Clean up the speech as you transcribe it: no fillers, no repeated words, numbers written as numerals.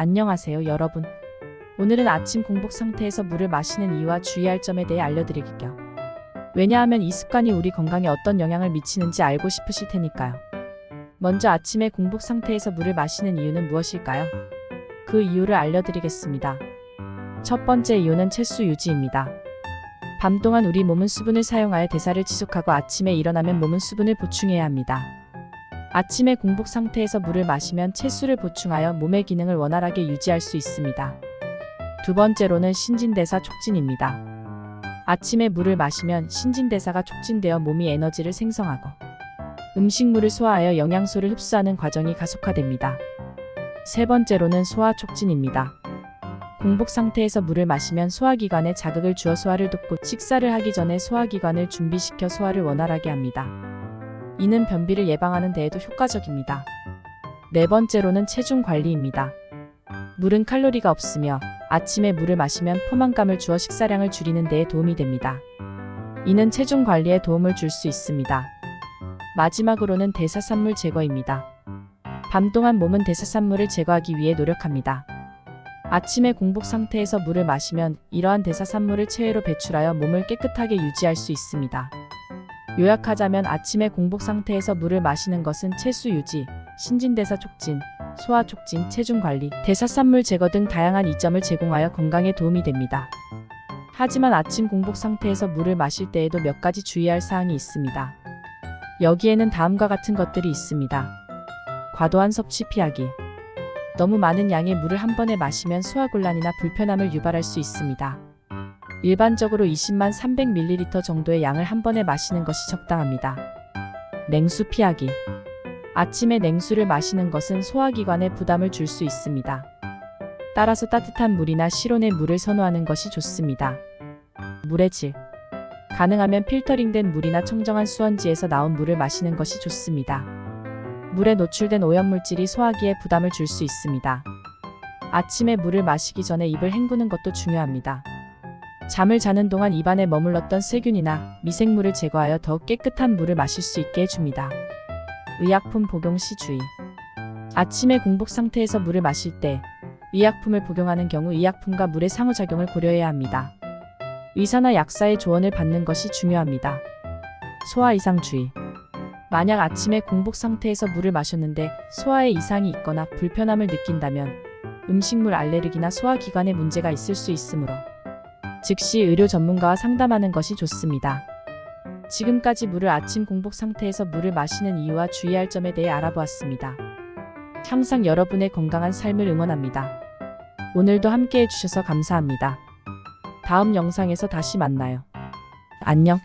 안녕하세요, 여러분. 오늘은 아침 공복 상태에서 물을 마시는 이유와 주의할 점에 대해 알려드릴게요. 왜냐하면 이 습관이 우리 건강에 어떤 영향을 미치는지 알고 싶으실 테니까요. 먼저 아침에 공복 상태에서 물을 마시는 이유는 무엇일까요? 그 이유를 알려드리겠습니다. 첫 번째 이유는 채수 유지입니다. 밤 동안 우리 몸은 수분을 사용하여 대사를 지속하고 아침에 일어나면 몸은 수분을 보충해야 합니다. 아침에 공복 상태에서 물을 마시면 채수를 보충하여 몸의 기능을 원활하게 유지할 수 있습니다. 두 번째로는 신진대사 촉진입니다. 아침에 물을 마시면 신진대사가 촉진되어 몸이 에너지를 생성하고 음식물을 소화하여 영양소를 흡수하는 과정이 가속화됩니다. 세 번째로는 소화 촉진입니다. 공복 상태에서 물을 마시면 소화기관에 자극을 주어 소화를 돕고 식사를 하기 전에 소화기관을 준비시켜 소화를 원활하게 합니다. 이는 변비를 예방하는 데에도 효과적입니다. 네 번째로는 체중 관리입니다. 물은 칼로리가 없으며 아침에 물을 마시면 포만감을 주어 식사량을 줄이는 데에 도움이 됩니다. 이는 체중 관리에 도움을 줄 수 있습니다. 마지막으로는 대사산물 제거입니다. 밤 동안 몸은 대사산물을 제거하기 위해 노력합니다. 아침에 공복 상태에서 물을 마시면 이러한 대사산물을 체외로 배출하여 몸을 깨끗하게 유지할 수 있습니다. 요약하자면 아침에 공복 상태에서 물을 마시는 것은 채수 유지, 신진대사 촉진, 소화 촉진, 체중 관리, 대사산물 제거 등 다양한 이점을 제공하여 건강에 도움이 됩니다. 하지만 아침 공복 상태에서 물을 마실 때에도 몇 가지 주의할 사항이 있습니다. 여기에는 다음과 같은 것들이 있습니다. 과도한 섭취 피하기. 너무 많은 양의 물을 한 번에 마시면 소화곤란이나 불편함을 유발할 수 있습니다. 일반적으로 20만 300ml 정도의 양을 한 번에 마시는 것이 적당합니다. 냉수 피하기. 아침에 냉수를 마시는 것은 소화기관에 부담을 줄 수 있습니다. 따라서 따뜻한 물이나 실온의 물을 선호하는 것이 좋습니다. 물의 질. 가능하면 필터링된 물이나 청정한 수원지에서 나온 물을 마시는 것이 좋습니다. 물에 노출된 오염물질이 소화기에 부담을 줄 수 있습니다. 아침에 물을 마시기 전에 입을 헹구는 것도 중요합니다. 잠을 자는 동안 입안에 머물렀던 세균이나 미생물을 제거하여 더욱 깨끗한 물을 마실 수 있게 해줍니다. 의약품 복용 시 주의. 아침에 공복 상태에서 물을 마실 때 의약품을 복용하는 경우 의약품과 물의 상호작용을 고려해야 합니다. 의사나 약사의 조언을 받는 것이 중요합니다. 소화 이상 주의. 만약 아침에 공복 상태에서 물을 마셨는데 소화에 이상이 있거나 불편함을 느낀다면 음식물 알레르기나 소화기관에 문제가 있을 수 있으므로 즉시 의료 전문가와 상담하는 것이 좋습니다. 지금까지 물을 아침 공복 상태에서 물을 마시는 이유와 주의할 점에 대해 알아보았습니다. 항상 여러분의 건강한 삶을 응원합니다. 오늘도 함께 해주셔서 감사합니다. 다음 영상에서 다시 만나요. 안녕.